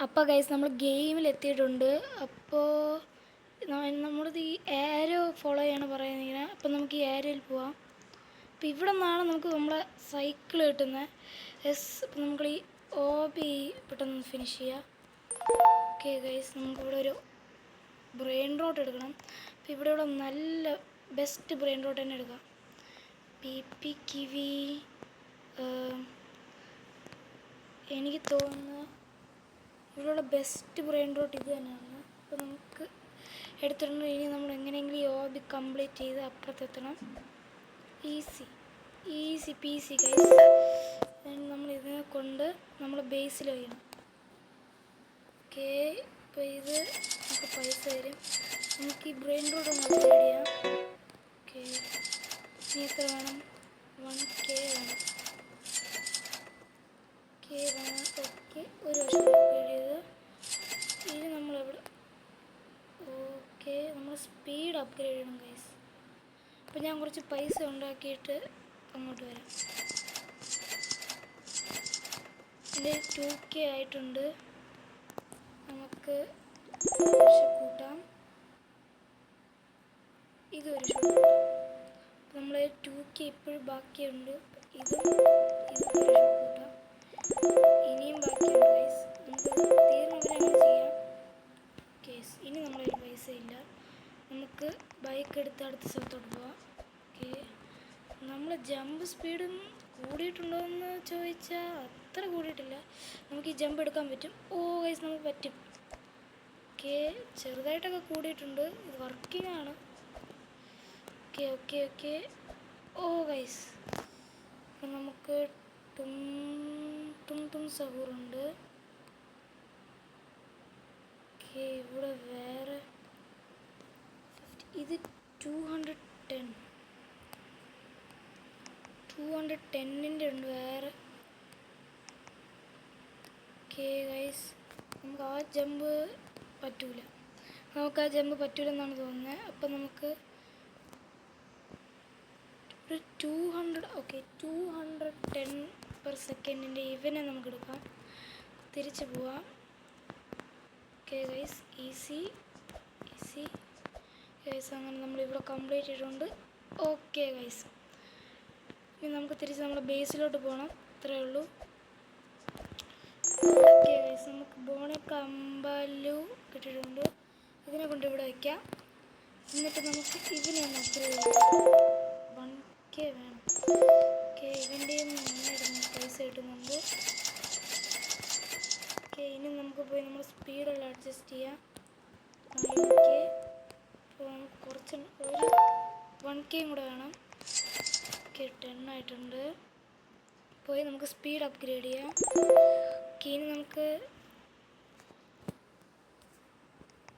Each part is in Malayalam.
അപ്പോൾ ഗൈസ് നമ്മൾ ഗെയിമിലെത്തിയിട്ടുണ്ട്. അപ്പോൾ നമ്മളിത് ഈ ആരോ ഫോളോ ചെയ്യാണ് പറയുന്നത് ഇങ്ങനെ. അപ്പം നമുക്ക് ഈ ആരോയിൽ പോവാം. അപ്പോൾ ഇവിടെ നിന്നാണ് നമുക്ക് നമ്മളെ സൈക്കിൾ കിട്ടുന്നത്. അപ്പം നമുക്ക് ഈ ഓബി പെട്ടെന്ന് ഫിനിഷ് ചെയ്യാം. ഓക്കെ ഗൈസ്, നമുക്കിവിടെ ഒരു ബ്രെയിൻ റോട്ട് എടുക്കണം. അപ്പോൾ ഇവിടെയുള്ള നല്ല ബെസ്റ്റ് ബ്രെയിൻ റോട്ട് തന്നെ എടുക്കാം. പി കിവി എനിക്ക് തോന്നുന്നു ഇവിടെയുള്ള ബെസ്റ്റ് ബ്രെയിൻ റോട്ട് ഇത് തന്നെയാണ്. അപ്പോൾ നമുക്ക് എടുത്തിട്ടുണ്ട്. ഇനി നമ്മൾ എങ്ങനെയെങ്കിലും ഈ ഓബി കംപ്ലീറ്റ് ചെയ്ത് അപ്പുറത്തെത്തണം. Easy peasy guys. നമ്മൾ ഇതിനെ കൊണ്ട് നമ്മൾ ബേസിൽ വയ്ക്കണം. ഓക്കെ, ഇപ്പോൾ ഇത് നമുക്ക് പൈസ തരും. നമുക്ക് ഈ ബ്രെയിൻ റോഡ് ഒന്ന് അപ്ഗ്രേഡ് ചെയ്യാം. ഓക്കെ, ഇനി എത്ര വേണം? 1K വേണം. ഓക്കെ, ഒരു വർഷം അപ്ഗ്രേഡ് ചെയ്ത് ഇനി നമ്മളെവിടെ? ഓക്കെ, നമ്മൾ സ്പീഡ് അപ്ഗ്രേഡ് ചെയ്യണം ഗൈസ്. അപ്പോൾ ഞാൻ കുറച്ച് പൈസ ഉണ്ടാക്കിയിട്ട് അങ്ങോട്ട് വരാം. എൻ്റെ 2K ആയിട്ടുണ്ട്. നമുക്ക് കൂട്ടാം. ഇതൊരു ഷോ കൂട്ടാം. നമ്മൾ 2K ഇപ്പോഴും ബാക്കിയുണ്ട്. ഇതും ഒരു ഷോ കൂട്ടാം. ഇനിയും ബാക്കിയുണ്ട് ഗൈസ്. നമുക്ക് തീർന്നവരെ ചെയ്യാം. കേസ് ഇനി നമ്മളതിൽ പൈസ ഇല്ല. നമുക്ക് ബൈക്ക് എടുത്ത് അടുത്ത സ്ഥലത്തോട്ട് പോവാം. ഓക്കെ, നമ്മൾ ജമ്പ് സ്പീഡും കൂടിയിട്ടുണ്ടോ എന്ന് ചോദിച്ചാൽ അത്ര കൂടിയിട്ടില്ല. നമുക്ക് ഈ ജമ്പ് എടുക്കാൻ പറ്റും. ഓ ഗൈസ്, നമുക്ക് പറ്റും. ഓക്കെ, ചെറുതായിട്ടൊക്കെ കൂടിയിട്ടുണ്ട്. ഇത് വർക്കിംഗ് ആണ്. ഓക്കെ. ഓ ഗൈസ്, അപ്പം നമുക്ക് തും സഹൂറുണ്ട്. ഓക്കെ, ഇവിടെ വേറെ ഇത് 210-ൻ്റെ ഉണ്ട് വേറെ. ഓക്കെ ഗൈസ്, നമുക്ക് ആ ജമ്പ് പറ്റൂലെന്നാണ് തോന്നുന്നത്. അപ്പം നമുക്ക് ഒരു 210/സെക്കൻഡിൻ്റെ ഇവനെ നമുക്ക് എടുക്കാം. തിരിച്ച് പോവാം. Okay guys, easy guys. അങ്ങനെ നമ്മളിവിടെ കംപ്ലീറ്റ് ചെയ്തിട്ടുണ്ട്. ഓക്കെ ഗൈസ്, ഇനി നമുക്ക് തിരിച്ച് നമ്മുടെ ബേസിലോട്ട് പോകണം. ഇത്രയേ ഉള്ളൂ. ഓക്കെ ഗൈസ്, നമുക്ക് ബോണക്കമ്പലു കിട്ടിയിട്ടുണ്ട്. ഇതിനെ കൊണ്ട് ഇവിടെ വയ്ക്കാം. എന്നിട്ട് നമുക്ക് ഇതിനെ ഒന്ന് അപ്ഗ്രേഡ് ചെയ്യാം. 1K വേണം. ഓക്കെ, ഇവൻ്റെയും നന്നായിട്ട് പൈസ കിട്ടുന്നുണ്ട്. ഓക്കെ, ഇനി നമുക്ക് പോയി നമ്മൾ സ്പീഡെല്ലാം അഡ്ജസ്റ്റ് ചെയ്യാം. 9K. അപ്പോൾ നമുക്ക് കുറച്ച് ഒരു 1Kയും കൂടെ വേണം. ഓക്കെ, 10 ആയിട്ടുണ്ട്. പോയി നമുക്ക് സ്പീഡ് അപ്ഗ്രേഡ് ചെയ്യാം. ഓക്കെ,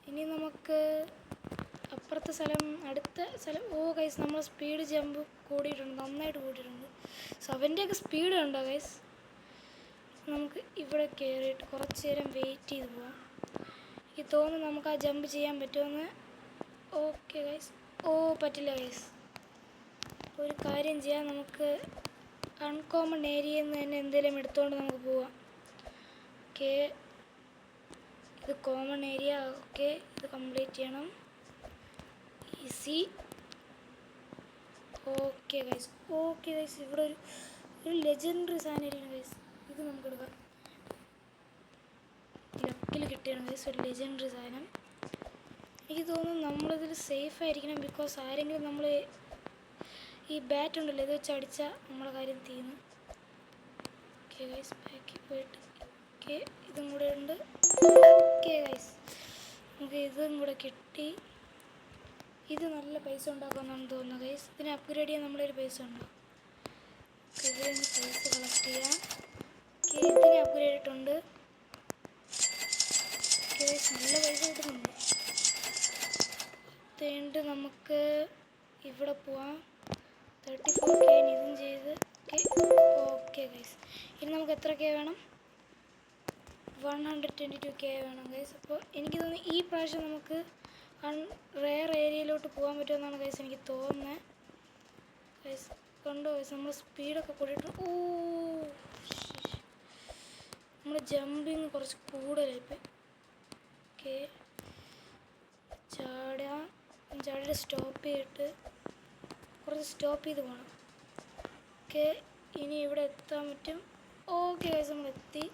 ഇനി നമുക്ക് അപ്പുറത്തെ അടുത്ത സ്ഥലം. ഓ ഗൈസ്, നമ്മൾ സ്പീഡ് ജമ്പ് കൂടിയിട്ടുണ്ട്, നന്നായിട്ട് കൂടിയിട്ടുണ്ട്. സോ അവൻ്റെയൊക്കെ സ്പീഡ് കണ്ടോ ഗൈസ്. നമുക്ക് ഇവിടെ കയറിയിട്ട് കുറച്ച് നേരം വെയിറ്റ് ചെയ്ത് പോവാം. എനിക്ക് തോന്നുന്നു നമുക്ക് ആ ജമ്പ് ചെയ്യാൻ പറ്റുമെന്ന്. ഓക്കെ ഗൈസ്, പറ്റില്ല ഗൈസ്. ഒരു കാര്യം ചെയ്യാം, നമുക്ക് അൺകോമൺ ഏരിയയിൽ നിന്ന് തന്നെ എന്തെങ്കിലും എടുത്തുകൊണ്ട് നമുക്ക് പോവാം. ഓക്കെ, ഇത് കോമൺ ഏരിയ. ഓക്കെ, ഇത് കംപ്ലീറ്റ് ചെയ്യണം. ഈസി. ഓക്കെ ഗൈസ്, ഇവിടെ ഒരു ലെജൻഡറി സാധനം ഇരിക്കണം ഗൈസ്. ഇത് നമുക്ക് എടുക്കാം. ലക്കിൽ കിട്ടിയാണ് ഗൈസ് ഒരു ലെജൻഡറി സാധനം. എനിക്ക് തോന്നുന്നു നമ്മളിതിൽ സേഫ് ആയിരിക്കണം. ബിക്കോസ് ആരെങ്കിലും നമ്മൾ ഈ ബാറ്റ് ഉണ്ടല്ലോ, ഇത് വെച്ച് അടിച്ചാൽ നമ്മളെ കാര്യം തീർന്നു. ഓക്കെ ഗൈസ്, ബാക്കിൽ പോയിട്ട് ഓക്കെ ഇതും കൂടെ ഉണ്ട്. ഓക്കെ ഗൈസ്, നമുക്ക് ഇതും കൂടെ കിട്ടി. ഇത് നല്ല പൈസ ഉണ്ടാക്കുമെന്നാണ് തോന്നുന്നത് ഗൈസ്. ഇതിനെ അപ്ഗ്രേഡ് ചെയ്യാൻ നമ്മളൊരു പൈസ ഉണ്ടാകും. ഇതിൽ നിന്ന് പൈസ കളക്ട് ചെയ്യാം. ഓക്കെ, ഇതിനെ അപ്ഗ്രേഡ് ഇട്ടുണ്ട്. ഓക്കെ ഗൈസ്, നല്ല പൈസ കിട്ടുന്നുണ്ട്. അതുകൊണ്ട് നമുക്ക് ഇവിടെ പോവാം. 34K ഇതും ചെയ്ത്. ഓക്കെ ഗൈസ്, ഇനി നമുക്ക് എത്ര K വേണം? 122K വേണം ഗൈസ്. അപ്പോൾ എനിക്ക് തോന്നുന്നു ഈ പ്രാവശ്യം നമുക്ക് റെയർ ഏരിയയിലോട്ട് പോകാൻ പറ്റുമെന്നാണ് ഗൈസ് എനിക്ക് തോന്നുന്നത്. ഗൈസ് കണ്ടോ ഗൈസ്, നമ്മൾ സ്പീഡൊക്കെ കൂടിയിട്ട് നമ്മൾ ജമ്പിങ് കുറച്ച് കൂടുതലായിപ്പോയി. ഓക്കെ, ചാടിയിട്ട് സ്റ്റോപ്പ് ചെയ്തിട്ട് കുറച്ച് സ്റ്റോപ്പ് ചെയ്ത് പോകണം. ഓക്കെ, ഇനി ഇവിടെ എത്താൻ പറ്റും. ഓക്കെ ഗൈസ്, നമ്മൾ എത്തി.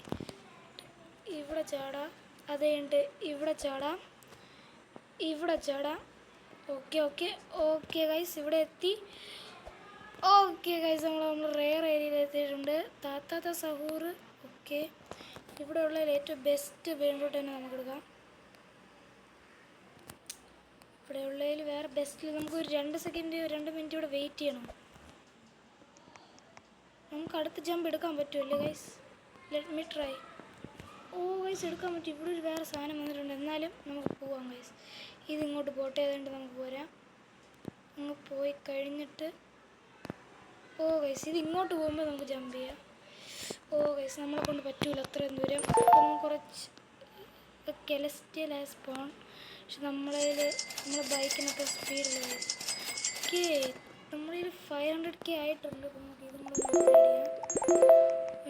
ഇവിടെ ചാടാം, അത് കഴിഞ്ഞിട്ട് ഇവിടെ ചാടാം. ഓക്കെ ഓക്കെ ഓക്കെ ഗൈസ്, ഇവിടെ എത്തി. ഓക്കെ ഗൈസ്, നമ്മൾ റെയർ ഏരിയയിൽ എത്തിയിട്ടുണ്ട്. താത്താത്ത സഹൂർ. ഓക്കെ, ഇവിടെ ഉള്ളതിൽ ഏറ്റവും ബെസ്റ്റ് ബ്രെയിൻ റൂട്ട് തന്നെ നമുക്ക് എടുക്കാം. ഇവിടെ ഉള്ളതിൽ വേറെ ബെസ്റ്റിൽ നമുക്ക് ഒരു 2 മിനിറ്റ് ഇവിടെ വെയിറ്റ് ചെയ്യണം. നമുക്ക് അടുത്ത ജമ്പ് എടുക്കാൻ പറ്റുമല്ലേ guys? Let me try. Oh guys, എടുക്കാൻ പറ്റും. ഇവിടെ ഒരു വേറെ സാധനം വന്നിട്ടുണ്ട്. എന്നാലും നമുക്ക് പോവാം ഗൈസ്. ഇതിങ്ങോട്ട് പോട്ടെ, അതുകൊണ്ട് നമുക്ക് പോരാം. അങ്ങ് പോയി കഴിഞ്ഞിട്ട് ഓ ഗൈസ്, ഇത് ഇങ്ങോട്ട് പോകുമ്പോൾ നമുക്ക് ജമ്പ് ചെയ്യാം. ഓ ഗൈസ്, നമ്മളെ കൊണ്ട് പറ്റൂല അത്രയും ദൂരം. അപ്പം കുറച്ച് കെലസ്റ്റിയലായ സ്പോൺ. പക്ഷെ നമ്മളെ ബൈക്കിനൊക്കെ സ്പീഡില്ല ഗൈസ്. ഓക്കെ, നമ്മളിൽ 500K ആയിട്ടുണ്ട്. നമുക്ക് ഇതും കൂടെ അപ്ഗ്രേഡ് ചെയ്യാം.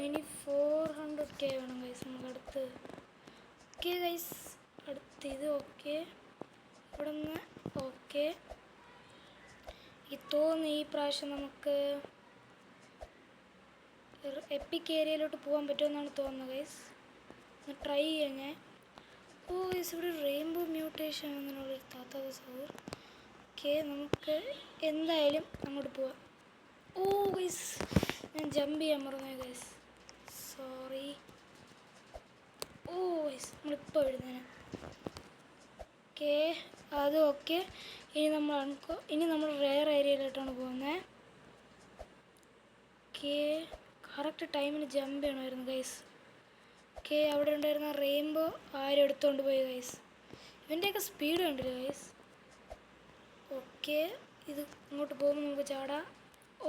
ഇനി 400K വേണം ഗൈസ് നമുക്ക് അടുത്ത്. ഓക്കെ ഗൈസ്, അടുത്ത് ഇത്. ഓക്കെ, ഇവിടെ നിന്ന് ഓക്കെ. ഈ തോന്നുന്നു ഈ പ്രാവശ്യം നമുക്ക് എപ്പിക് ഏരിയയിലോട്ട് പോകാൻ പറ്റുമെന്നാണ് തോന്നുന്നത് ഗൈസ്. ഒന്ന് ട്രൈ ചെയ്യാം ഞാൻ. ഓ ഗൈസ്, ഇവിടെ റെയിൻബോ മ്യൂട്ടേഷൻ എന്നുള്ളൊരു താത്താത്ത സൗർ. ഓക്കെ, നമുക്ക് എന്തായാലും അങ്ങോട്ട് പോവാം. ഓ ഗൈസ്, ഞാൻ ജമ്പ് ചെയ്യാൻ മറന്നു ഗൈസ്, സോറി. ഓ ഗൈസ്, നമ്മളിപ്പോൾ എഴുതുന്നതിന്. ഓക്കെ, അത് ഓക്കെ. ഇനി നമ്മൾ റെയർ ഏരിയയിലോട്ടാണ് പോകുന്നത്. ഓക്കെ, കറക്റ്റ് ടൈമിന് ജമ്പ് ചെയ്യണമായിരുന്നു ഗൈസ്. ഓക്കെ, അവിടെ ഉണ്ടായിരുന്ന റെയിൻബോ ആരും എടുത്തുകൊണ്ട് പോയി ഗൈസ്. ഇവൻ്റെയൊക്കെ സ്പീഡ് കണ്ടില്ല ഗൈസ്. ഓക്കെ, ഇത് ഇങ്ങോട്ട് പോകുമ്പോൾ നമുക്ക് ചാടാം.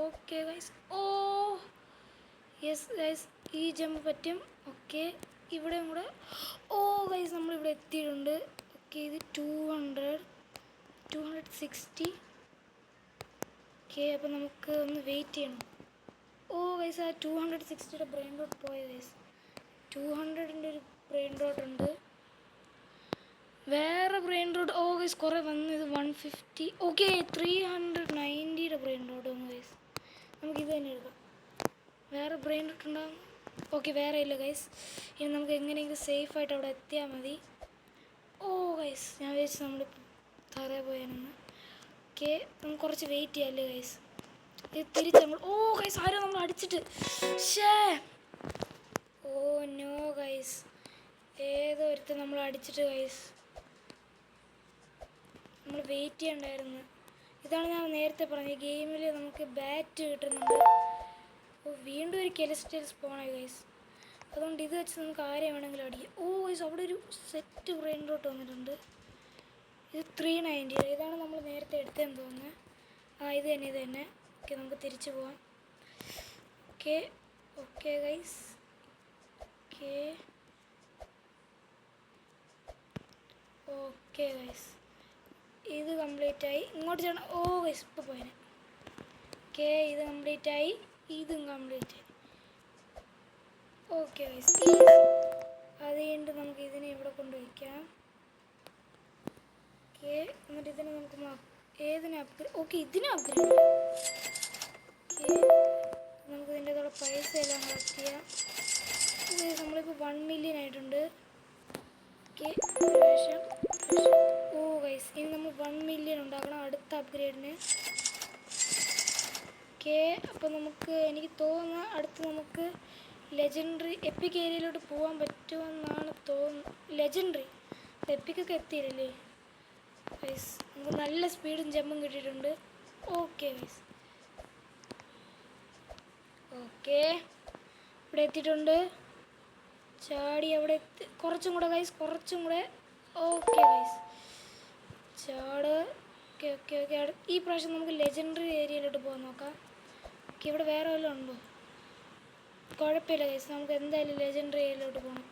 Okay guys, oh yes guys, ഈ ജമ്പ് പറ്റും. ഓക്കെ, ഇവിടെയും കൂടെ. ഓ ഗൈസ്, നമ്മളിവിടെ എത്തിയിട്ടുണ്ട്. ഓക്കെ, ഇത് 260. ഓക്കെ, അപ്പോൾ നമുക്ക് ഒന്ന് വെയിറ്റ് ചെയ്യണം. ഓ ഗൈസ്, ആ 260യുടെ ബ്രെയിൻ റോട്ട് പോയ ഗൈസ്. 200ൻ്റെ ഒരു ബ്രെയിൻ റോട്ട് ഉണ്ട്, വേറെ ബ്രെയിൻ റോട്ട്. ഓ ഗൈസ്, കുറേ വന്നു. ഇത് 150. ഓക്കെ, 390യുടെ ബ്രെയിൻ റോട്ട് വന്നു ഗൈസ്. നമുക്കിത് തന്നെ എടുക്കാം. വേറെ ബ്രെയിൻ റോട്ട് ഉണ്ടാകും. ഓക്കെ, വേറെ ഇല്ല ഗൈസ്. ഇനി നമുക്ക് എങ്ങനെയെങ്കിലും സേഫായിട്ട് അവിടെ എത്തിയാൽ മതി. ഓ ഗൈസ്, ഞാൻ വിചാരിച്ചു നമ്മളിപ്പോൾ തറയെ പോയാണെന്ന്. ഓക്കെ, നമുക്ക് കുറച്ച് വെയിറ്റ് ചെയ്യാമല്ലേ ഗൈസ്? ഇത് തിരിച്ച് നമ്മൾ. ഓ ഗൈസ്, ആരോ നമ്മൾ അടിച്ചിട്ട്. ഷേ, ഓ നോ ഗൈസ്, ഏതോ ഒരുത്തൻ നമ്മൾ അടിച്ചിട്ട് ഗൈസ്. നമ്മൾ വെയിറ്റ് ചെയ്യണ്ടായിരുന്നു. ഇതാണ് ഞാൻ നേരത്തെ പറഞ്ഞത്, ഗെയിമിൽ നമുക്ക് ബാറ്റ് കിട്ടുന്നുണ്ട്. ഓ, വീണ്ടും ഒരു കെലസ്റ്റിയൽ സ്പോണായി ഗൈസ്. അതുകൊണ്ട് ഇത് വെച്ച് നമുക്ക് ആരെ വേണമെങ്കിലും അടിക്കാം. ഓ ഗൈസ്, അവിടെ ഒരു സെറ്റ് ബ്രെയിൻ റോട്ട് വന്നിട്ടുണ്ട്. ഇത് 390. ഇതാണ് നമ്മൾ നേരത്തെ എടുത്തതെന്ന് തോന്നുന്നത്. ആ, ഇത് തന്നെ. ഓക്കെ, നമുക്ക് തിരിച്ചു പോവാം. Okay guys. ഓക്കെ ഗൈസ്, ഇത് കംപ്ലീറ്റ് ആയി. ഇങ്ങോട്ട് ചെയ്യണം. ഓ ഗൈസ്, ഇപ്പോൾ പോയനെ. ഓക്കെ, ഇത് കംപ്ലീറ്റ് ആയി. ഇതും കംപ്ലീറ്റ് ആയി. ഓക്കെ ഗൈസ്, അത് കഴിഞ്ഞിട്ട് നമുക്ക് ഇതിനെ ഇവിടെ കൊണ്ടുവയ്ക്കാം. ഓക്കെ, എന്നിട്ട് ഇതിനെ നമുക്ക് ഏതിനെ അപ്ഗ്രേഡ്. ഓക്കെ, ഇതിനെ അപ്ഗ്രേഡ് ചെയ്യാം. ഓക്കെ, നമുക്ക് ഇതിൻ്റെ കൂടെ പൈസ എല്ലാം കളക്ട് ചെയ്യാം. നമ്മളിപ്പോൾ 1 മില്യൺ ആയിട്ടുണ്ട്. ഓക്കെ, ഓ ഗൈസ്, ഇനി നമ്മൾ 1 മില്യൺ ഉണ്ടാക്കണം അടുത്ത അപ്ഗ്രേഡിന്. ഓക്കെ, അപ്പോൾ എനിക്ക് തോന്നുന്നു അടുത്ത് നമുക്ക് ലെജൻഡറി എപ്പിക് ഏരിയയിലോട്ട് പോകാൻ പറ്റുമെന്നാണ് തോന്നുന്നത്. ലെജൻഡറി എപ്പിക്കൊക്കെ എത്തിയില്ലല്ലേ ഗൈസ്? നമുക്ക് നല്ല സ്പീഡും ജമ്പും കിട്ടിയിട്ടുണ്ട്. ഓക്കെ ഗൈസ്, ഓക്കെ, ഇവിടെ എത്തിയിട്ടുണ്ട്. ചാടി അവിടെ കുറച്ചും കൂടെ ഗൈസ്, കുറച്ചും കൂടെ. ഓക്കെ ഗൈസ്, ചാട്. ഓക്കെ ഓക്കെ ഓക്കെ, ഈ പ്രാവശ്യം നമുക്ക് ലെജൻഡറി ഏരിയയിലോട്ട് പോകാൻ നോക്കാം. ഓക്കെ, ഇവിടെ വേറെ വല്ലതും ഉണ്ടോ? കുഴപ്പമില്ല ഗൈസ്, നമുക്ക് എന്തായാലും ലെജൻഡറി ഏരിയയിലോട്ട് പോകണം.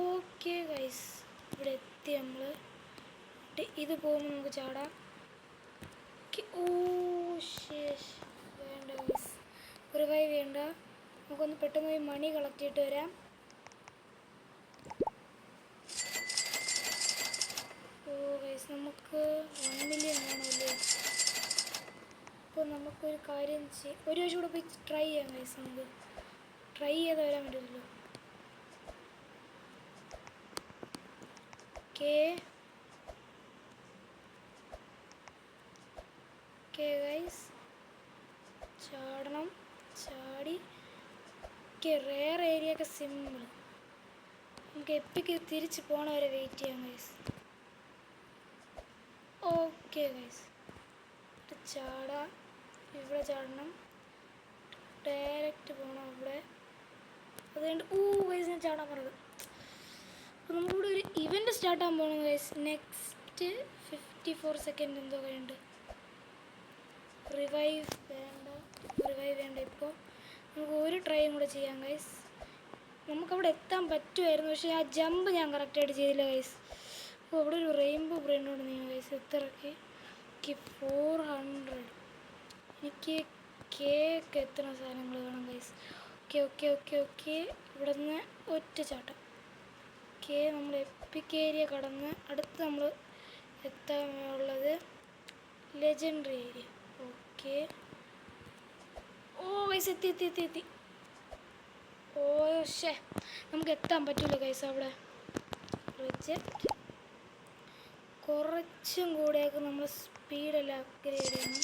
ഓക്കെ ഗൈസ്, ഇവിടെ എത്തി നമ്മൾ. ഇത് പോകുമ്പോൾ നമുക്ക് ചാടാം. ഓ ശേഷ്, വേണ്ട ഗൈസ്, റിവൈവ് വേണ്ട. നമുക്കൊന്ന് പെട്ടെന്ന് പോയി മണി കളക്ട് ചെയ്തിട്ട് വരാം. ഒരു കാര്യം ചെയ്യും, ഒരു വശം കൂടെ പോയി ട്രൈ ചെയ്യാം ഗൈസ്. നമുക്ക് ട്രൈ ചെയ്ത് വരാൻ പറ്റുമല്ലോ. ഓക്കെ ഓക്കെ ഗൈസ്, ചാടണം, ചാടി. ഓക്കെ, റെയർ ഏരിയ ഒക്കെ സിമ്പിൾ. നമുക്ക് എപ്പിക്ക് തിരിച്ച് പോകണ വരെ വെയിറ്റ് ചെയ്യാം ഗൈസ്. ഓക്കെ ഗൈസ്, ചാടാം, ഇവിടെ ചാടണം, ഡയറക്റ്റ് പോകണം അവിടെ. അതുകൊണ്ട് ഗൈസ് ഞാൻ ചാടാൻ പറഞ്ഞത്. അപ്പോൾ നമുക്കിവിടെ ഒരു ഇവൻ്റ് സ്റ്റാർട്ടാകാൻ പോകണം ഗൈസ്. നെക്സ്റ്റ് 54 സെക്കൻഡ് എന്തോ കഴിയുന്നുണ്ട്. റിവൈവ് വേണ്ട ഇപ്പോൾ. നമുക്ക് ഒരു ട്രൈയും കൂടെ ചെയ്യാം ഗൈസ്. നമുക്കവിടെ എത്താൻ പറ്റുമായിരുന്നു, പക്ഷേ ആ ജമ്പ് ഞാൻ കറക്റ്റായിട്ട് ചെയ്തില്ല ഗൈസ്. അപ്പോൾ അവിടെ ഒരു റെയിൻബോ ബ്രെയിനോട് നീങ്ങും ഗൈസ്. എത്രയ്ക്ക് 400. എനിക്ക് കേക്ക് എത്ര സാധനങ്ങൾ വേണം guys. Okay okay okay okay, ഇവിടെ നിന്ന് ഒറ്റ ചാട്ടം. ഓക്കെ, നമ്മൾ എപ്പിക് ഏരിയ കടന്ന് അടുത്ത് നമ്മൾ എത്താനുള്ളത് ലെജൻഡറി ഏരിയ. ഓക്കെ, ഗൈസ് എത്തി. ശേ, നമുക്ക് എത്താൻ പറ്റില്ല ഗൈസ് അവിടെ. റിജക്റ്റ്. കുറച്ചും കൂടെയൊക്കെ നമ്മൾ സ്പീഡെല്ലാം അപ്ഗ്രേഡ് ചെയ്യണം.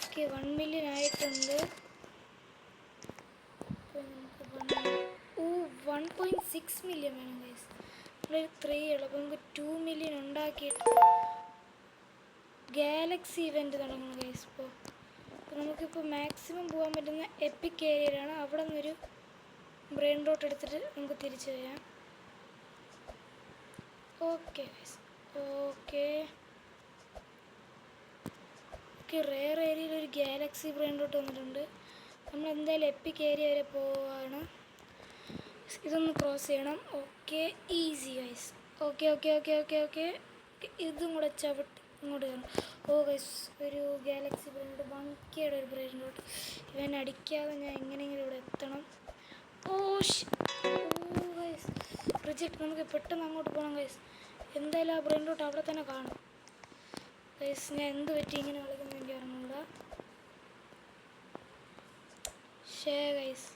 ഓക്കെ, 1 മില്യൺ ആയിട്ടുണ്ട്. 1.6 മില്യൺ വേണം ഗൈസ്. നമ്മളൊരു 3 ഉള്ളൂ. അപ്പോൾ നമുക്ക് 2 മില്യൺ ഉണ്ടാക്കിയിട്ട് ഗാലക്സി ഇവൻറ്റ് തുടങ്ങണം ഗൈസ്. അപ്പോൾ നമുക്കിപ്പോൾ മാക്സിമം പോകാൻ പറ്റുന്ന എപ്പിക് ഏരിയയിലാണ്. അവിടെ നിന്നൊരു ബ്രെയിൻ റോട്ട് എടുത്തിട്ട് നമുക്ക് തിരിച്ചു വരാം. ഓക്കെ ഗൈസ്, ഓക്കെ റെയർ ഏരിയയിൽ ഒരു ഗാലക്സി ബ്രെയിൻ റോട്ട് വന്നിട്ടുണ്ട്. നമ്മൾ എന്തായാലും എപ്പിക് ഏരിയ വരെ പോവാണ്. ഇതൊന്ന് ക്രോസ് ചെയ്യണം. Okay, easy guys. ഓക്കെ ഇതും കൂടെ ചവിട്ടി ഇങ്ങോട്ട് കയറണം. ഗൈസ്, ഒരു ഗാലക്സി ബ്രെയിൻ റോട്ട്, ബങ്കിയുടെ ഒരു ബ്രെയിൻ റോട്ട്. ഇവൻ അടിക്കാതെ ഞാൻ എങ്ങനെയെങ്കിലും ഇവിടെ എത്തണം. Guys reject. നമുക്ക് പെട്ടെന്ന് അങ്ങോട്ട് പോകണം ഗൈസ്. എന്തായാലും ആ ബ്രെയിൻ റോട്ട് അവിടെ തന്നെ കാണും ഗൈസ്. ഞാൻ എന്ത് പറ്റി ഇങ്ങനെ കളിക്കുന്ന എനിക്ക് അറിഞ്ഞൂടാ. ഗൈസ്,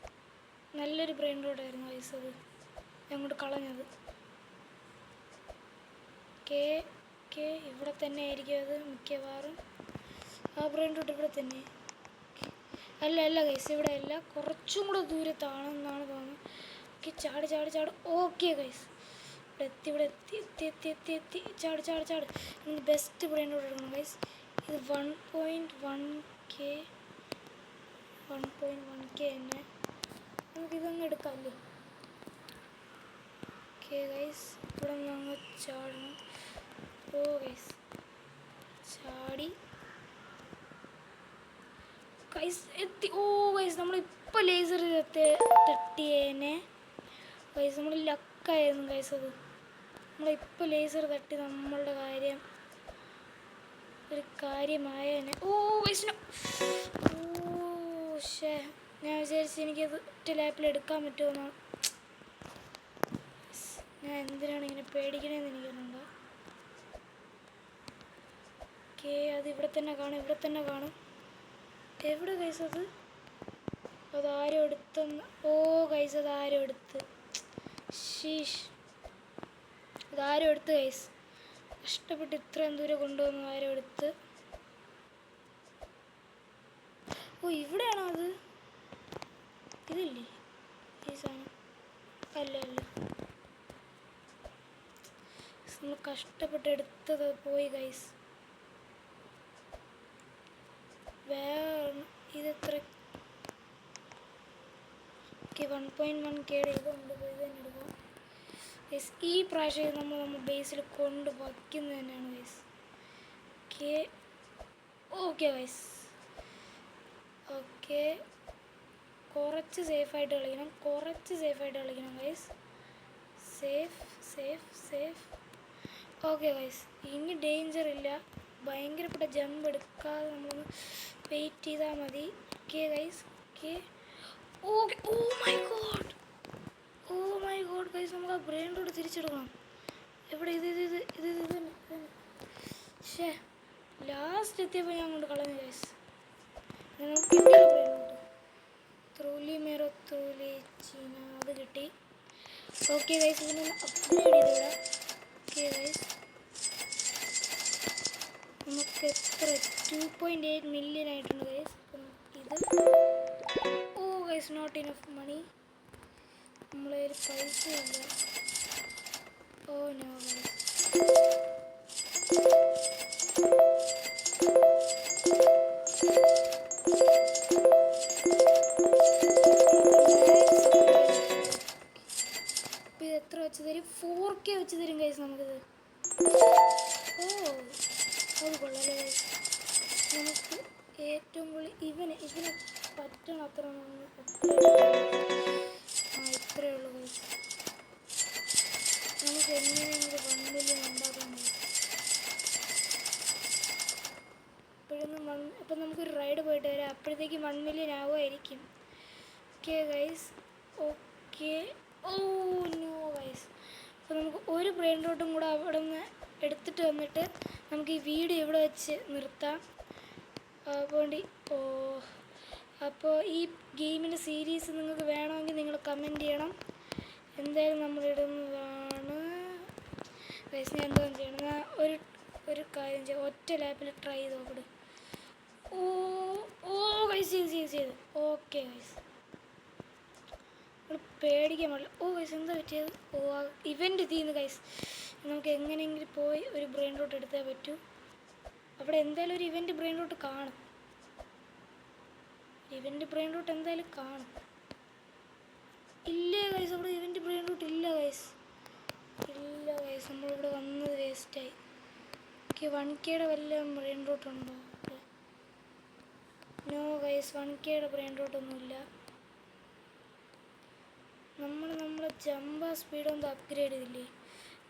നല്ലൊരു ബ്രെയിൻ റോഡായിരുന്നു ഗൈസ്, അത് അങ്ങോട്ട് കളഞ്ഞത്. ഓക്കെ ഇവിടെ തന്നെ ആയിരിക്കും അത് മിക്കവാറും. ആ ബ്രെയിൻ റോട്ട് ഇവിടെ തന്നെ. അല്ല ഗൈസ്, ഇവിടെ അല്ല, കുറച്ചും കൂടെ ദൂരത്താണെന്നാണ് തോന്നുന്നത്. ഓക്കെ, ചാട്. ഓക്കെ ഗൈസ്, ഇവിടെ എത്തി. ചാട്. ഇനി ബെസ്റ്റ് ബ്രെയിൻ റോഡ് എടുക്കണം ഗൈസ്. ഇത് 1.1K തന്നെ. നമുക്കിതങ്ങ് എടുക്കാമല്ലോ. ഓക്കെ ഗൈസ്, ഇവിടെ നിന്ന് അങ്ങ് ചാടണം. ഗൈസ് ചാടി ഗൈസ് എത്തി. ഗൈസ് നമ്മളിപ്പോൾ ലേസർ തട്ടിയേനെ ഗൈസ്. നമ്മൾ ലക്കായിരുന്നു ഗൈസ്. അത് നമ്മളിപ്പോൾ ലേസർ തട്ടി നമ്മളുടെ കാര്യം ഒരു കാര്യമായേനെ. ഗൈസിന് ഞാൻ വിചാരിച്ചു എനിക്കത് ഒറ്റ ലാപ്പിൽ എടുക്കാൻ പറ്റുമെന്നാണ്. ഞാൻ എന്തിനാണ് ഇങ്ങനെ പേടിക്കണേന്ന് എനിക്കറിയണ്ട. ഓക്കെ, അത് ഇവിടെ തന്നെ കാണും. എവിടെ ഗൈസ് അതാരും എടുത്തെന്ന്. ഗൈസ് അതാരും എടുത്ത്. അതാരും എടുത്ത് ഗൈസ്. കഷ്ടപ്പെട്ട് ഇത്രയും ദൂരം കൊണ്ടുവന്ന് ആരും എടുത്ത്. ഇവിടെയാണോ അത്? ഇതില്ലേ ഈ സാധനം? അല്ല നമ്മൾ കഷ്ടപ്പെട്ട് എടുത്തത് പോയി ഗൈസ്. വേറെ ഇതെത്ര? 1.1K ഇതുണ്ട്. ഇത് തന്നെ എടുക്കാം ഗൈസ്. ഈ പ്രാവശ്യം നമ്മൾ ബേസിൽ കൊണ്ട് വയ്ക്കുന്നത് തന്നെയാണ് ഗൈസ്. ഓക്കെ ഗൈസ്, ഓക്കെ കുറച്ച് സേഫായിട്ട് കളിക്കണം ഗൈസ്. സേഫ്. ഓക്കെ ഗൈസ്, ഇനി ഡേഞ്ചർ ഇല്ല. ഭയങ്കരപ്പെട്ട ജമ്പ് എടുക്കാതെ നമ്മളൊന്ന് വെയിറ്റ് ചെയ്താൽ മതി. Okay guys, okay. My God guys, നമുക്ക് ആ ബ്രെയിൻ റോഡ് തിരിച്ചെടുക്കണം. എവിടെ? ഇത് ലാസ്റ്റ് എത്തിയപ്പോൾ ഞാൻ കൊണ്ട് കളഞ്ഞു ഗൈസ്. നമുക്ക് കിട്ടിയല്ലോ brain rot. Trulimero Trulicina അത് കിട്ടി. ഓക്കെ ഗൈസ്, ഇതിനൊന്ന് അപ്ഗ്രേഡ് ചെയ്തിടാം. ഓക്കെ ഗൈസ്, നമുക്ക് എത്ര 2.8 മില്യൺ ആയിട്ടുണ്ട് ഗൈസ്. അപ്പം ഇത് oh guys not enough money. നമ്മളെ ഒരു പൈസ ഇല്ല. Oh no guys. ഇത് എത്ര വെച്ച് തരും? 4K വെച്ച് തരും ഗൈസ് നമുക്കിത്. ഓ അത് കൊള്ളാല്ലേ ഗൈസ്. നമുക്ക് ഏറ്റവും കൂടുതൽ ഇവന് പറ്റണം അത്ര. ഇത്രയേ ഉള്ളൂ ഗൈസ്. നമുക്ക് എങ്ങനെയെങ്കിലും 1 മില്യൺ ഉണ്ടാക്കാൻ പറ്റും. അപ്പം നമുക്കൊരു റൈഡ് പോയിട്ട് വരാം. അപ്പോഴത്തേക്ക് 1 മില്യൺ ആവുമായിരിക്കും. Okay guys. Okay. Oh no guys. അപ്പോൾ നമുക്ക് ഒരു ബ്രെയിൻ റോട്ടും കൂടെ അവിടെ നിന്ന് എടുത്തിട്ട് വന്നിട്ട് നമുക്ക് ഈ വീഡിയോ ഇവിടെ വെച്ച് നിർത്താം. അപ്പോൾ ഈ ഗെയിമിൻ്റെ സീരീസ് നിങ്ങൾക്ക് വേണമെങ്കിൽ നിങ്ങൾ കമൻറ്റ് ചെയ്യണം. എന്തായാലും നമ്മളിടുന്നതാണ് ഗൈസ്. ഞാൻ എന്താ ചെയ്യണം, ഒരു കാര്യം ചെയ്യാം. ഒറ്റ ലാപ്പിൽ ട്രൈ ചെയ്ത് നോക്കട്ടെ. ഓ ഗൈസ് ചെയ്ത്. ഓക്കെ ഗൈസ്, നമ്മൾ പേടിക്കാൻ പാടില്ല. ഓ ഗൈസ് എന്താ പറ്റിയത്? ഇവൻ്റ് തീർന്നു ഗൈസ്. നമുക്ക് എങ്ങനെയെങ്കിലും പോയി ഒരു ബ്രെയിൻ റോട്ട് എടുത്തേ പറ്റൂ. അവിടെ എന്തായാലും ഒരു ഇവൻ്റ് ബ്രെയിൻ റോട്ട് കാണും. എന്തായാലും കാണും. ഇല്ല ഗൈസ്, അവിടെ ഇവൻ്റ് ബ്രെയിൻ റൂട്ട് ഇല്ല ഗൈസ്. നമ്മളിവിടെ വന്നത് വേസ്റ്റായി. ഓക്കെ, 1Kയുടെ വല്ല ബ്രെയിൻ റൂട്ടുണ്ടോ? നോ ഗൈസ്, 1Kയുടെ ബ്രെയിൻ റൂട്ടൊന്നുമില്ല. നമ്മളെ ജമ്പ സ്പീഡ് ഒന്ന് അപ്ഗ്രേഡ് ചെയ്തില്ലേ?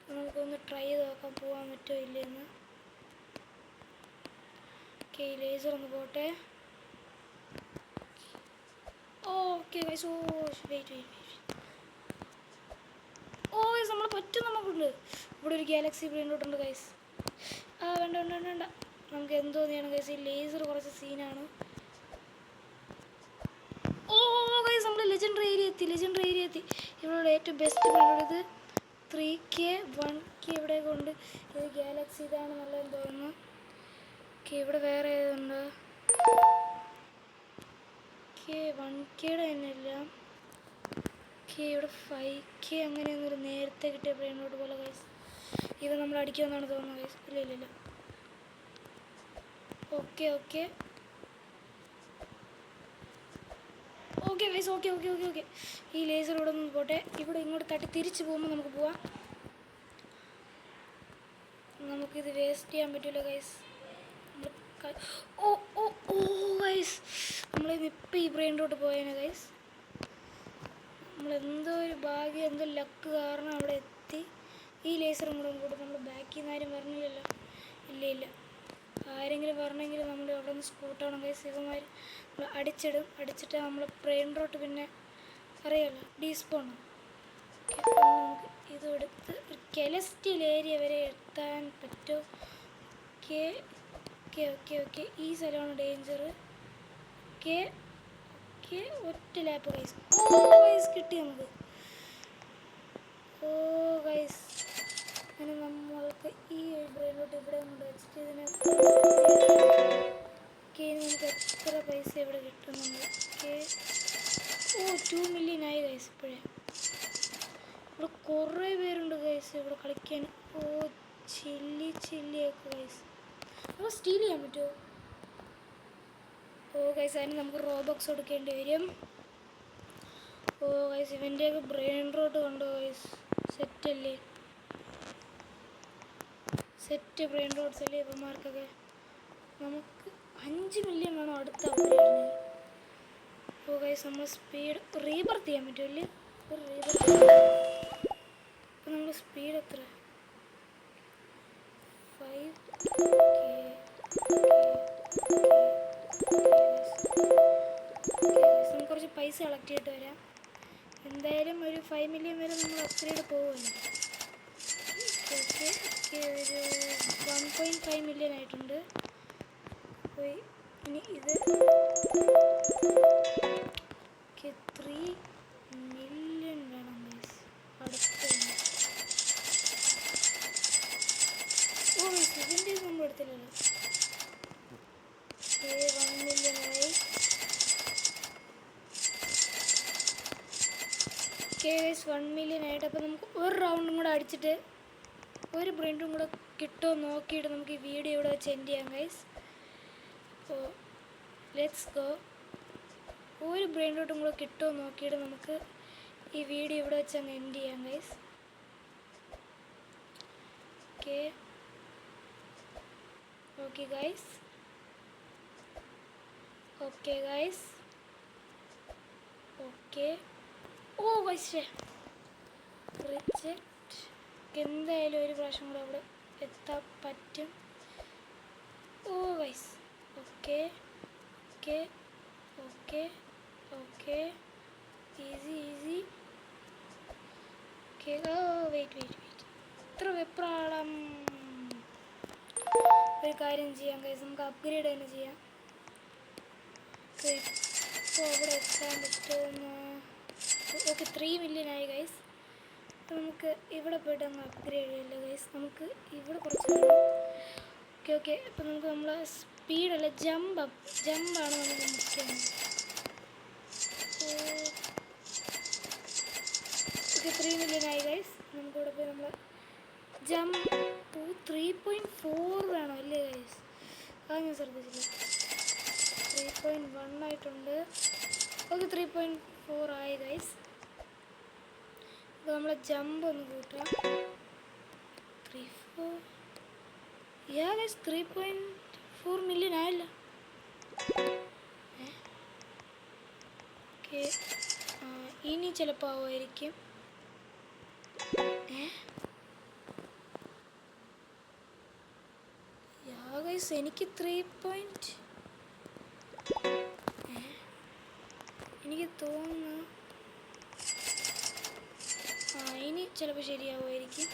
നമുക്കൊന്ന് ട്രൈ ചെയ്ത് നോക്കാൻ പോകാൻ പറ്റുമോ ഇല്ലെന്ന്. ഓക്കെ, ഈ ലേസർ ഒന്ന് പോട്ടെ. Okay guys. വെയിറ്റ്. ഗൈസ് നമ്മൾ പറ്റും. നമുക്കുണ്ട് ഇവിടെ ഒരു ഗാലക്സി ബ്രെയിൻ റോട്ട് ഉണ്ട് ഗൈസ്. വേണ്ട. നമുക്ക് എന്തോ ചെയ്യണം ഗൈസ്. ഈ ലേസർ കുറച്ച് സീനാണ്. ഗൈസ് നമ്മൾ ലെജൻഡറി ഏരിയ എത്തി. ഇവിടെ ഏറ്റവും ബെസ്റ്റ് ബ്രെയിൻ റോട്ട് ഇത്. 3K 1K ഇവിടെ കൊണ്ട്. ഇത് ഗാലക്സി ഇതാണ് നല്ലതെന്ന് തോന്നുന്നു. ഓക്കെ, ഇവിടെ വേറെ ഏതുണ്ട്? 1Kയുടെ തന്നെ ഇല്ല. ഇവിടെ 5K അങ്ങനെയൊന്നൊരു നേരത്തെ കിട്ടിയ ബ്രെയിൻ റോട്ട് പോലെ ഗൈസ്. ഇത് നമ്മൾ അടിക്കുമെന്നാണ് തോന്നുന്നത് ഗൈസ്. ഇല്ല. Okay guys. ഓക്കെ. ഈ ലേസർ ഇവിടെ നിന്ന് പോട്ടെ. ഇവിടെ ഇങ്ങോട്ട് തട്ടി തിരിച്ച് പോകുമ്പോൾ നമുക്ക് പോവാം. നമുക്കിത് വേസ്റ്റ് ചെയ്യാൻ പറ്റില്ല ഗൈസ്. ഗൈസ് നമ്മളിപ്പോൾ ഈ ബ്രെയിൻ റോട്ട് പോയേനെ ഗൈസ്. നമ്മളെന്തോ ഒരു ഭാഗ്യം, എന്തോ ലക്ക് കാരണം അവിടെ എത്തി. ഈ ലേസറും കൂടെ നമ്മൾ ബാക്കിൽ നിന്ന് ആരും പറഞ്ഞില്ലല്ലോ. ഇല്ല. ആരെങ്കിലും പറഞ്ഞെങ്കിൽ നമ്മൾ അവിടെ നിന്ന് സ്കൂട്ടാണ് ഗൈസ്. ഇവന്മാർ നമ്മൾ അടിച്ചിട്ട് നമ്മൾ ബ്രെയിൻ റോട്ട് പിന്നെ അറിയാമല്ലോ ഡീസ്പോണ്. നമുക്ക് ഇതെടുത്ത് ഒരു കെലസ്റ്റിയൽ ഏരിയ വരെ എത്താൻ പറ്റുമോ? ഓക്കെ. ഈ സ്ഥലമാണ് ഡേഞ്ചർ. ഓക്കെ, ഒറ്റ ലാപ്പ് ഗൈസ്. ഗൈസ് കിട്ടി നമുക്ക്. ഗൈസ് അങ്ങനെ നമ്മൾക്ക് ഈ ബ്രെയിൻ റോട്ട് ഇവിടെ കൊണ്ട് വെച്ചിട്ട് ഇതിനെ നമുക്ക് എത്ര പൈസ ഇവിടെ കിട്ടുന്നുണ്ട്? 2 മില്യൺ ആയി ഗൈസ്. ഇപ്പോഴേ ഇവിടെ കുറേ പേരുണ്ട് ഗൈസ് ഇവിടെ കളിക്കാൻ. ചില്ലിയൊക്കെ ഗൈസ്. അപ്പോൾ സ്റ്റീൽ ചെയ്യാൻ പറ്റുമോ? ഗൈസ് അതിന് നമുക്ക് റോബോക്സ് കൊടുക്കേണ്ടി വരും. ഗൈസ് ഇവൻ്റെയൊക്കെ ബ്രെയിൻ റോട്ട് കണ്ടോ ഗൈസ്? സെറ്റ് ബ്രെയിൻ റോട്ട്സ് അല്ലേ ഇവന്മാർക്കൊക്കെ. നമുക്ക് 5 മില്യൺ വേണം അടുത്ത അപ്ഗ്രേഡിന്. ഗൈസ് നമ്മൾ സ്പീഡ് റീബർത്ത് ചെയ്യാൻ പറ്റുമല്ലേ? അപ്പോൾ നമ്മൾ സ്പീഡ് എത്ര? 5K. നമുക്ക് കുറച്ച് പൈസ കളക്ട് ചെയ്തിട്ട് വരാം. എന്തായാലും ഒരു 5 മില്യൺ വരെ നമ്മൾ അപ്ഗ്രേഡ് പോകുമല്ലോ. ഒരു 1.5 മില്യൺ ആയിട്ടുണ്ട്. പോയി ഇനി ഇത് 3 മില്യൺ വേണം ഗൈസ്. അടുത്ത ഇതിൻ്റെ നമ്മൾ എടുത്തില്ലല്ലോ. 1 മില്യണായി. ഗൈസ് 1 മില്യൺ ആയിട്ട്. അപ്പോൾ നമുക്ക് ഒരു റൗണ്ടും കൂടെ അടിച്ചിട്ട് ഒരു ബ്രെയിനും കൂടെ കിട്ടുമോ നോക്കിയിട്ട് നമുക്ക് ഈ വീഡിയോ ഇവിടെ വെച്ച് എൻഡ് ചെയ്യാം ഗൈസ്. അപ്പോൾ ലെറ്റ്സ് ഗോ. ഒരു ബ്രെയിൻ റോട്ടും കൂടെ കിട്ടുമോ നോക്കിയിട്ട് നമുക്ക് ഈ വീഡിയോ ഇവിടെ വെച്ച് അങ്ങ് എൻഡ് ചെയ്യാം guys. Okay okay guys. Okay guys. Okay. Oh guys reject. എന്തായാലും ഒരു പ്രാവശ്യം കൂടെ അവിടെ എത്താൻ പറ്റും. Oh guys. Okay okay okay okay. Easy easy. Okay. Oh wait. ഇത്ര വെപ്രാളം. ഒരു കാര്യം ചെയ്യാം ഗൈസ്, നമുക്ക് അപ്ഗ്രേഡ് തന്നെ ചെയ്യാം. ഇപ്പോൾ അവിടെ എത്താൻ പറ്റുമെന്ന്. ഓക്കെ 3 മില്യൺ ആയി ഗൈസ്. അപ്പോൾ നമുക്ക് ഇവിടെ പോയിട്ട് അങ്ങ് അപ്ഗ്രേഡ് ചെയ്യില്ല ഗൈസ്. നമുക്ക് ഇവിടെ കുറച്ച് ഓക്കെ. അപ്പോൾ നമുക്ക് നമ്മളെ സ്പീഡല്ല ജമ്പാണ് നമുക്ക് മുഖ്യം. ഓക്കെ 3 മില്യൺ ആയി ഗൈസ്. നമുക്കിവിടെ പോയി നമ്മൾ ജമ്പ് 3.4 വേണം അല്ലേ ഗൈസ്? അത് ഞാൻ ശ്രദ്ധിച്ചില്ല. 3.1 ആയിട്ടുണ്ട്. ഓക്കെ 3.4 ആയി ഗൈസ്. അപ്പോൾ നമ്മളെ ജമ്പ് ഒന്ന് കൂട്ടാം. 3.4 ഗൈസ്. 3.4 മില്യൺ ആയില്ല. ഓക്കെ ഇനി ചിലപ്പോൾ ആവുമായിരിക്കും. ഗൈസ് എനിക്ക് 3. എനിക്ക് തോന്നുന്നു ഇനി ചിലപ്പോൾ ശരിയാവുമായിരിക്കും.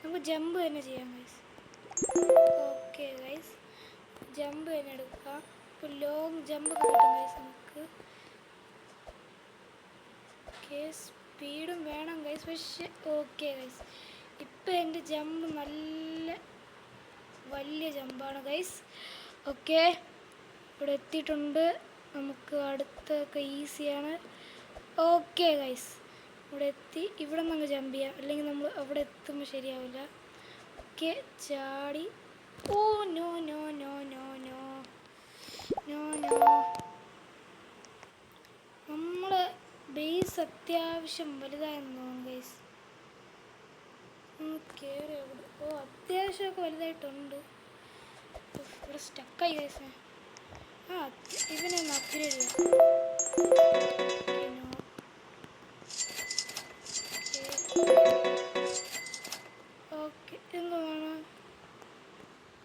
നമുക്ക് ജമ്പ് തന്നെ ചെയ്യാം ഗൈസ്. ഓക്കെ ഗൈസ് ജമ്പ് തന്നെ എടുക്കാം. ഇപ്പോൾ ലോങ് ജമ്പ് കിട്ടും ഗൈസ് നമുക്ക്. ഓക്കെ സ്പീഡും വേണം ഗൈസ്. പക്ഷേ ഓക്കെ ഗൈസ് ഇപ്പം എൻ്റെ ജമ്പ് നല്ല വലിയ ജമ്പാണ് ഗൈസ്. ഓക്കെ ഇവിടെ എത്തിയിട്ടുണ്ട്. നമുക്ക് അടുത്തൊക്കെ ഈസിയാണ്. ഓക്കെ ഗൈസ് ഇവിടെ എത്തി. ഇവിടെ നിന്ന് അങ്ങ് ജമ്പ് ചെയ്യാം, അല്ലെങ്കിൽ നമ്മൾ അവിടെ എത്തുമ്പോൾ ശരിയാവില്ല. ഓക്കെ ചാടി. Oh no no no no no no no. നമ്മൾ ബേസ് അത്യാവശ്യം വലുതായെന്ന് തോന്നുന്നു ഗൈസ്. കയറി അവിടെ. ഓ അത്യാവശ്യമൊക്കെ വലുതായിട്ടുണ്ട്. ഇവിടെ സ്റ്റക്കായി ഗൈസ്. ഇവനെ ഒന്ന് അപ്ഗ്രേഡ് ചെയ്യാം. ഓക്കെ എന്താണ്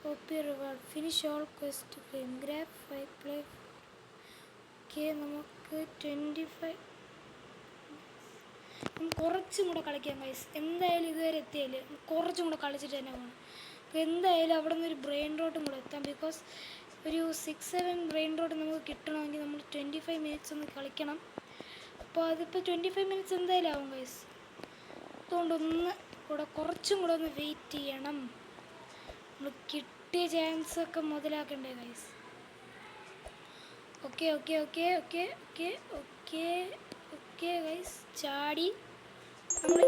copy reward finish all quest frame graph 5 play. Okay നമുക്ക് 25. കുറച്ചും കൂടെ കളിക്കാം ഗൈസ്. എന്തായാലും ഇതുവരെ എത്തിയല്ലേ, കുറച്ചും കൂടെ കളിച്ചിട്ട് തന്നെ പോകണം. അപ്പോൾ എന്തായാലും അവിടെ നിന്ന് ഒരു ബ്രെയിൻ റോട്ടും കൂടെ എത്താം. ബിക്കോസ് ഒരു 6-7 ബ്രെയിൻ റോട്ട് നമുക്ക് കിട്ടണമെങ്കിൽ നമ്മൾ 25 മിനിറ്റ്സ് ഒന്ന് കളിക്കണം. അപ്പോൾ അതിപ്പോൾ 25 മിനിറ്റ്സ് എന്തായാലും ആവും ഗൈസ്. അതുകൊണ്ടൊന്ന് കൂടെ കുറച്ചും കൂടെ ഒന്ന് വെയിറ്റ് ചെയ്യണം. നമ്മൾ കിട്ടിയ ചാൻസൊക്കെ മുതലാക്കണ്ടേ guys. Okay okay okay okay okay okay okay guys ചാടി നമ്മൾ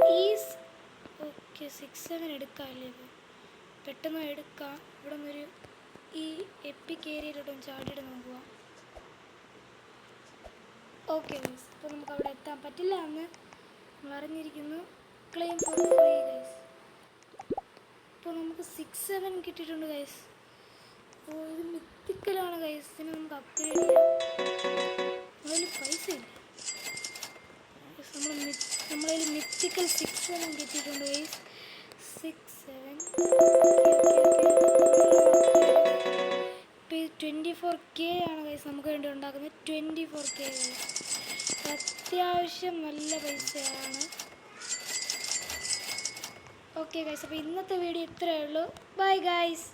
ഓക്കെ 6-7 എടുക്കാം അല്ലേ? ഇപ്പോൾ പെട്ടെന്ന് എടുക്കാം. ഇവിടെ നിന്നൊരു ഈ എപ്പിക് ഏരിയയിലോട്ടൊന്ന് ചാടിയിട്ട് നോക്കുക. ഓക്കെ ഗൈസ് അപ്പോൾ നമുക്ക് അവിടെ എത്താൻ പറ്റില്ല എന്ന് നമ്മൾ അറിഞ്ഞിരിക്കുന്നു. Claim for free guys. ഇപ്പോൾ നമുക്ക് 6-7 കിട്ടിയിട്ടുണ്ട് ഗൈസ്. അപ്പോൾ ഇത് മിത്തിക്കലാണ് ഗൈസ്. ഇതിന് നമുക്ക് അപ്ഗ്രേഡ് ചെയ്യാം. അതിൽ പൈസ ഇല്ല. നമ്മളതിൽ മിത്തിക്കൽ 6-7 കിട്ടിയിട്ടുണ്ട് ഗൈസ്. 6-7 ഇപ്പോൾ 24K ആണ് ഗൈസ് നമുക്ക് വേണ്ടി ഉണ്ടാക്കുന്നത്. 24K ഗൈസ് അത്യാവശ്യം നല്ല പൈസയാണ്. ഓക്കെ ഗൈസ് അപ്പോൾ ഇന്നത്തെ വീഡിയോ ഇത്രയേ ഉള്ളൂ. Bye guys.